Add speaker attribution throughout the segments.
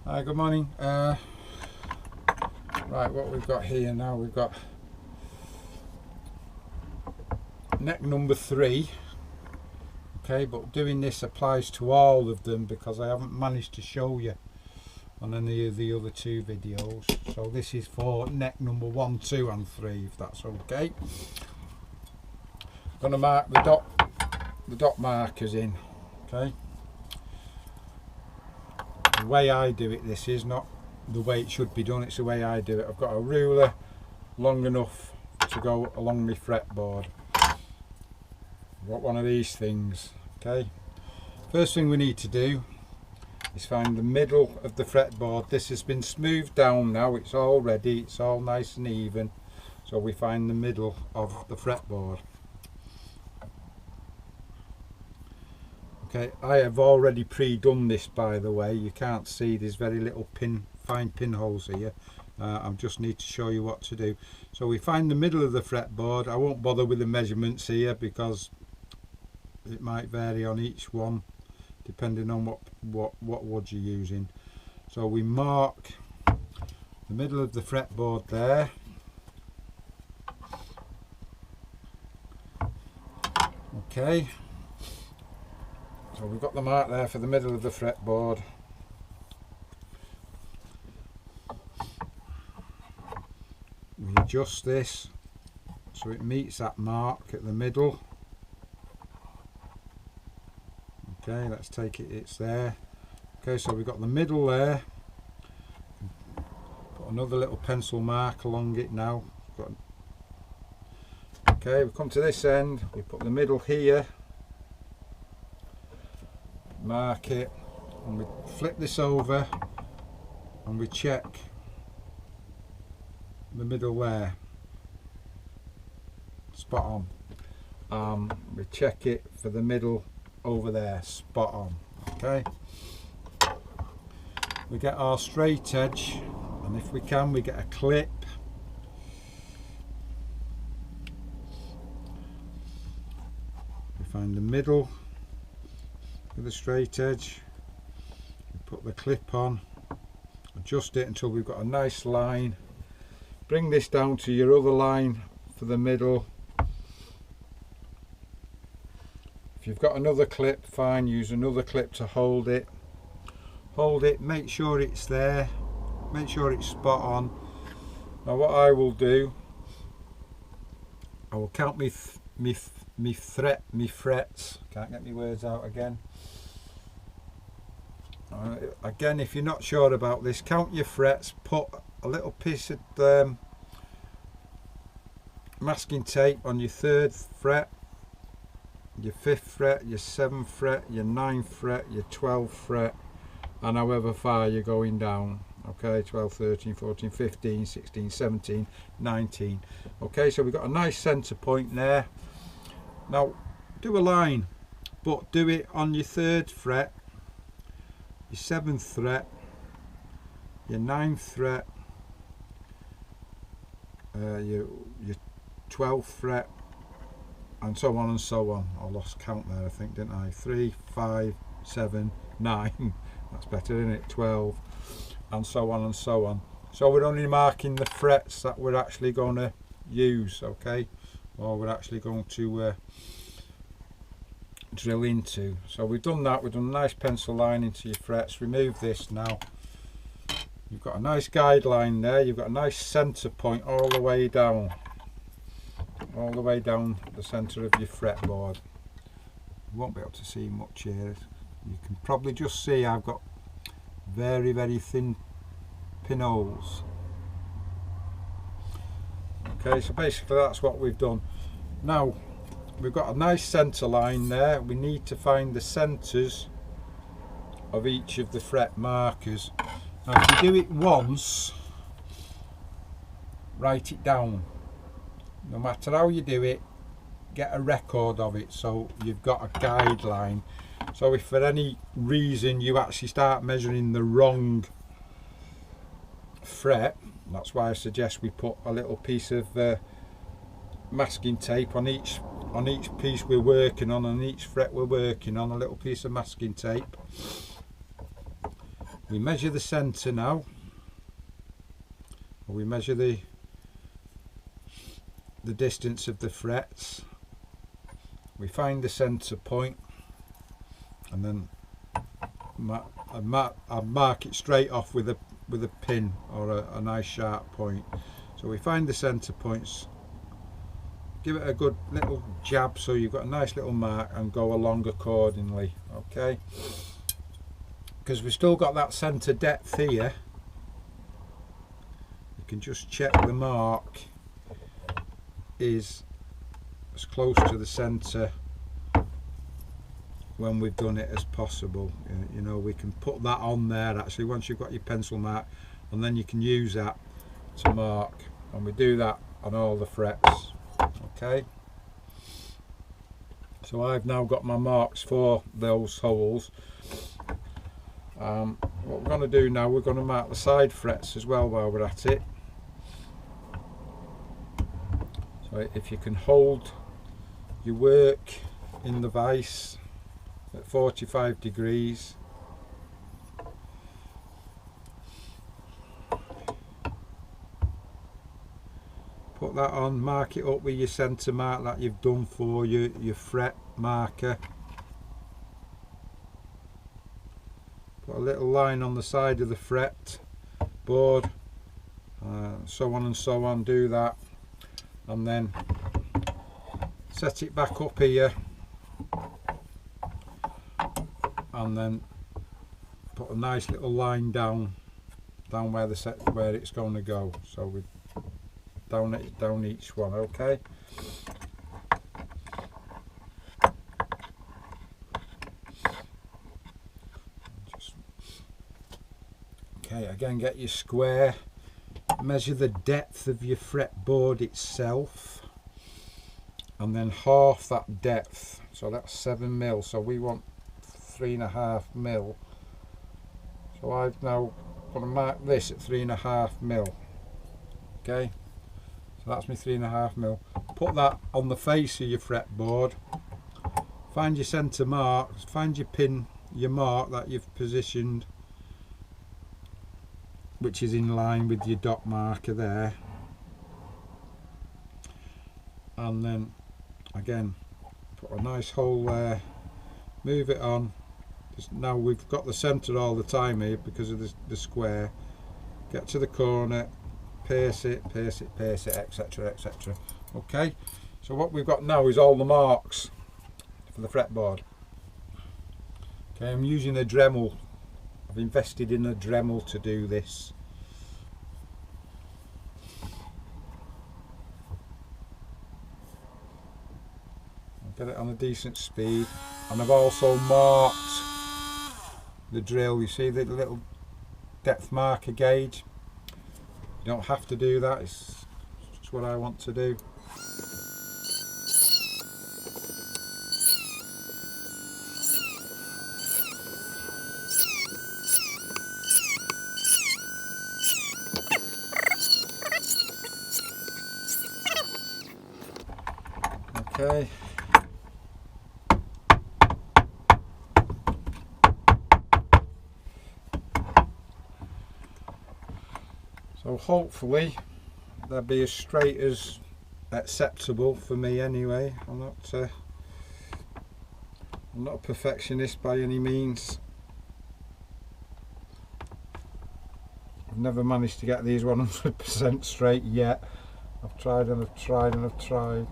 Speaker 1: Hi, good morning. Right, what we've got here now, we've got neck number 3. Okay, but doing this applies to all of them because I haven't managed to show you on any of the other 2 videos. So this is for neck number 1, 2 and 3, if that's okay. I'm going to mark the dot markers in. Okay. The way I do it, this is not the way it should be done, it's the way I do it. I've got a ruler long enough to go along my fretboard. I've got one of these things. Okay, first thing we need to do is find the middle of the fretboard. This has been smoothed down now, it's all ready, it's all nice and even, so we find the middle of the fretboard. Okay, I have already pre-done this, by the way. You can't see, there's very little fine pinholes here. I just need to show you what to do. So we find the middle of the fretboard. I won't bother with the measurements here because it might vary on each one depending on what wood you're using. So we mark the middle of the fretboard there. Okay, so we've got the mark there for the middle of the fretboard. We adjust this so it meets that mark at the middle. Okay, let's take it, it's there. Okay, so we've got the middle there. Put another little pencil mark along it now. Okay, we come to this end, we put the middle here. Mark it, and we flip this over and we check the middle there, spot on. We check it for the middle over there, spot on. Okay, we get our straight edge, and if we can we get a clip. We find the middle with a straight edge, we put the clip on, adjust it until we've got a nice line. Bring this down to your other line for the middle. If you've got another clip, fine, use another clip to hold it. Hold it, make sure it's there, make sure it's spot on. Now what I will do, I will count me frets, can't get my words out again. Again, if you're not sure about this, count your frets, put a little piece of masking tape on your 3rd fret, your 5th fret, your 7th fret, your 9th fret, your 12th fret, and however far you're going down. Okay, 12, 13, 14, 15, 16, 17, 19. Okay, so we've got a nice centre point there. Now do a line, but do it on your 3rd fret, your 7th fret, your 9th fret, your 12th fret, and so on and so on. I lost count there, I think, didn't I? 3, 5, 7, 9. That's better, isn't it? 12, and so on and so on. So we're only marking the frets that we're actually going to use, okay, or we're actually going to drill into. So we've done that, we've done a nice pencil line into your frets. Remove this now. You've got a nice guideline there, you've got a nice centre point all the way down the centre of your fretboard. You won't be able to see much here. You can probably just see I've got very, very thin pinholes. Okay, so basically that's what we've done. Now we've got a nice centre line there. We need to find the centres of each of the fret markers. Now if you do it once, write it down. No matter how you do it, get a record of it so you've got a guideline. So if for any reason you actually start measuring the wrong fret, that's why I suggest we put a little piece of masking tape on each piece we're working on each fret we're working on, a little piece of masking tape. We measure the centre now. We measure the distance of the frets. We find the centre point, and then I mark it straight off with a pin or a nice sharp point. So we find the centre points, give it a good little jab so you've got a nice little mark, and go along accordingly. Okay, because we've still got that centre depth here, you can just check the mark is as close to the centre when we've done it as possible. You know, we can put that on there actually once you've got your pencil mark, and then you can use that to mark, and we do that on all the frets. Okay, so I've now got my marks for those holes. What we're going to do now, we're going to mark the side frets as well while we're at it. So if you can hold your work in the vise at 45 degrees, put that on, mark it up with your centre mark that you've done for your fret marker. Put a little line on the side of the fret board, so on and so on. Do that, and then set it back up here, and then put a nice little line down where where it's going to go. So we down each one. Okay, again, get your square, measure the depth of your fretboard itself, and then half that depth, so that's 7 mil, so we want 3.5 mil. So I've now got to mark this at 3.5 mil. Okay, so that's my 3.5 mil. Put that on the face of your fretboard, find your centre mark, find your pin, your mark that you've positioned, which is in line with your dot marker there, and then again put a nice hole there, move it on. Now we've got the centre all the time here because of the square. Get to the corner, pierce it, etc, etc. Okay, so what we've got now is all the marks for the fretboard. Okay, I'm using a Dremel. I've invested in a Dremel to do this. Get it on a decent speed, and I've also marked the drill. You see the little depth marker gauge? You don't have to do that, it's just what I want to do. Okay. So hopefully they'll be as straight as acceptable for me anyway. I'm not a perfectionist by any means. I've never managed to get these 100% straight yet. I've tried and I've tried and I've tried.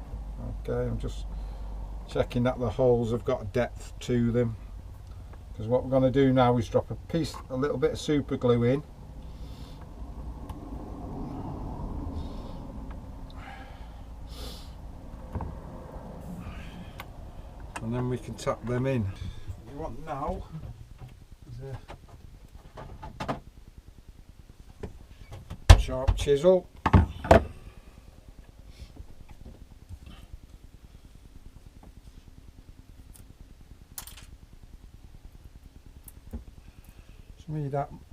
Speaker 1: Okay, I'm just checking that the holes have got depth to them, because what we're going to do now is drop a little bit of super glue in, and then we can tap them in. What you want now is a sharp chisel.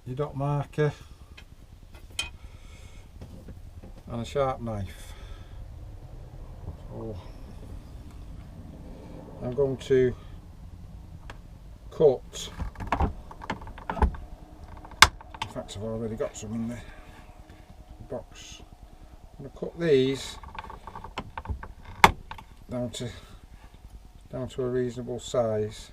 Speaker 1: Your dot marker and a sharp knife. So I'm going to cut In fact, I've already got some in the box. I'm going to cut these down to a reasonable size.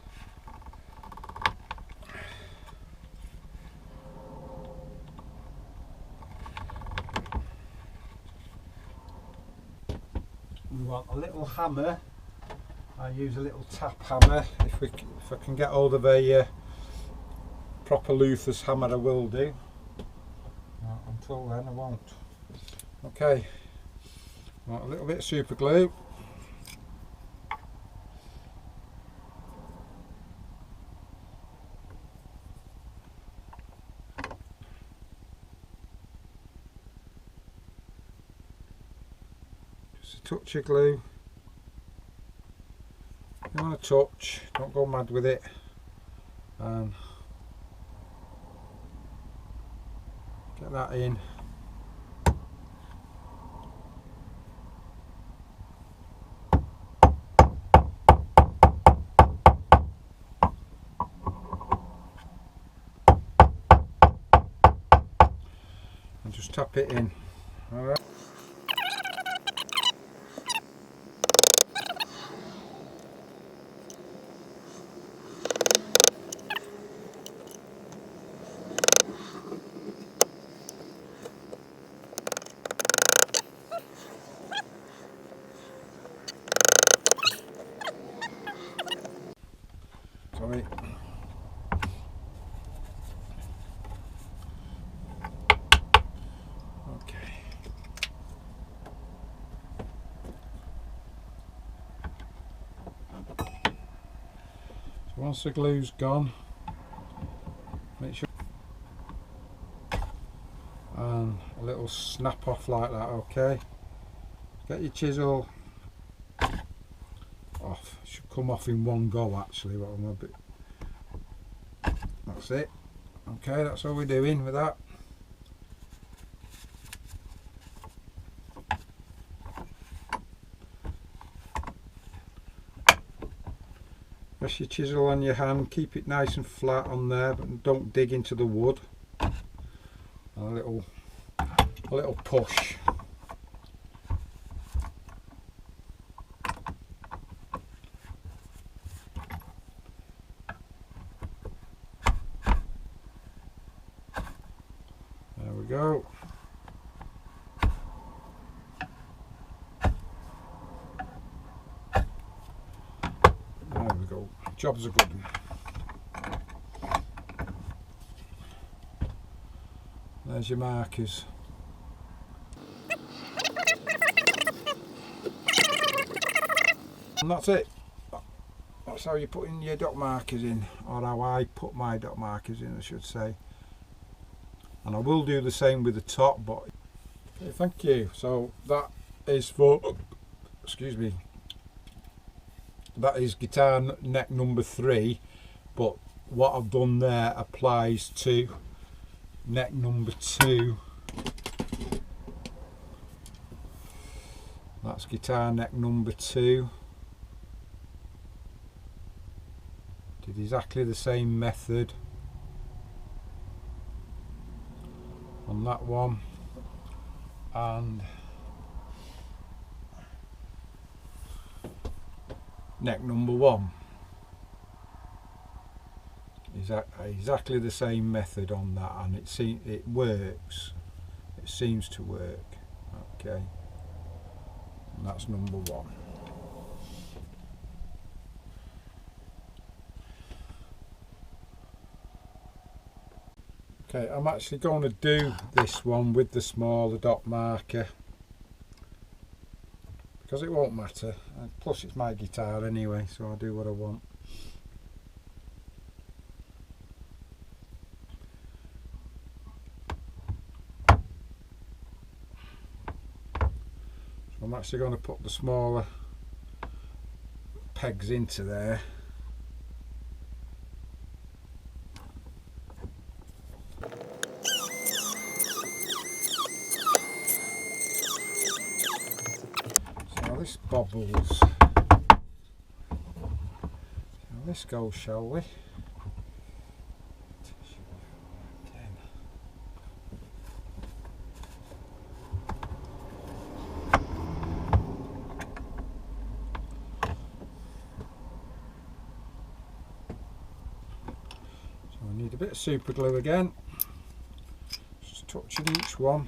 Speaker 1: We want a little hammer. I use a little tap hammer. If I can get hold of a proper Luther's hammer, I will do. Until then, I won't. Okay. Want a little bit of super glue. Just a touch of glue. You want to touch, don't go mad with it. And get that in. And just tap it in. Alright. Sorry. Okay. So once the glue's gone, make sure and a little snap off like that. Okay. Get your chisel off. It should come off in one go actually, but I'm a bit. That's it. Okay, that's all we're doing with that. Rest your chisel on your hand, keep it nice and flat on there, but don't dig into the wood. And a little push. There we go. There we go. Job's a good one. There's your markers. And that's it. That's how you put in your dot markers in, or how I put my dot markers in, I should say. And I will do the same with the top, but okay, thank you. So that is for, excuse me, that is guitar neck number 3, but what I've done there applies to neck number 2. That's guitar neck number 2. Did exactly the same method on that one, and neck number 1 is exactly the same method on that, and it works. It seems to work. Okay, and that's number 1. Okay, I'm actually going to do this one with the smaller dot marker because it won't matter, and plus it's my guitar anyway, so I'll do what I want. So I'm actually going to put the smaller pegs into there. This bobbles. Let's go, shall we? bit of super glue again, just touching each one.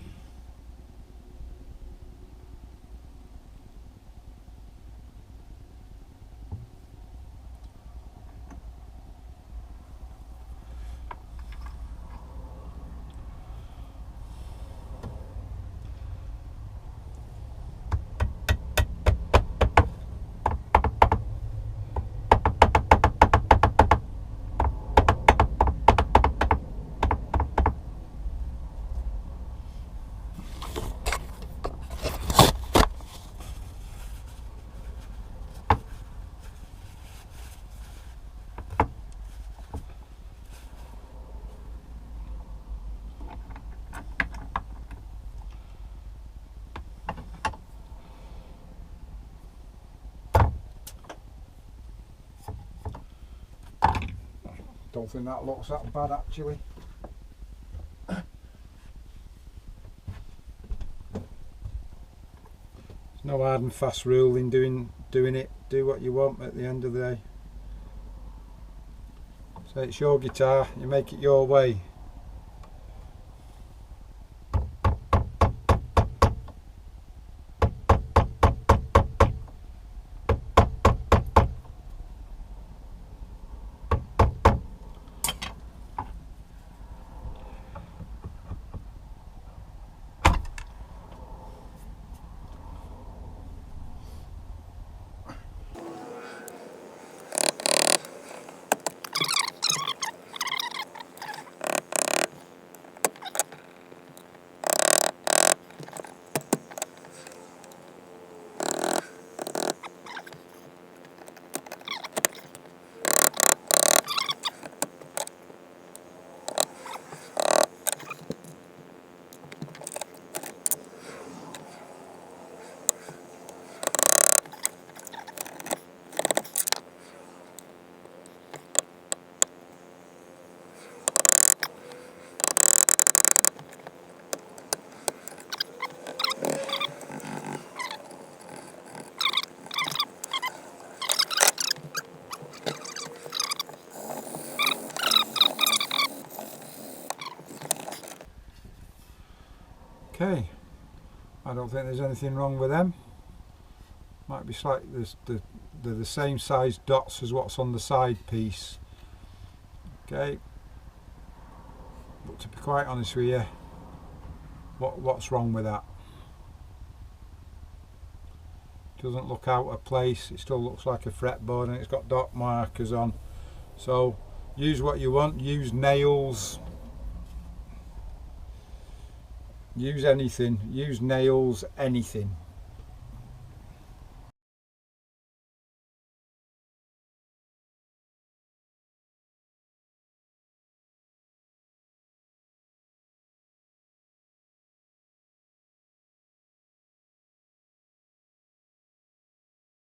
Speaker 1: Don't think that looks that bad actually. There's no hard and fast rule in doing it. Do what you want at the end of the day. So it's your guitar, you make it your way. Okay, I don't think there's anything wrong with them. Might be slightly, they're the same size dots as what's on the side piece. Okay, but to be quite honest with you, what's wrong with that? Doesn't look out of place. It still looks like a fretboard and it's got dot markers on. So use what you want. Use nails. Use anything. Use nails. Anything.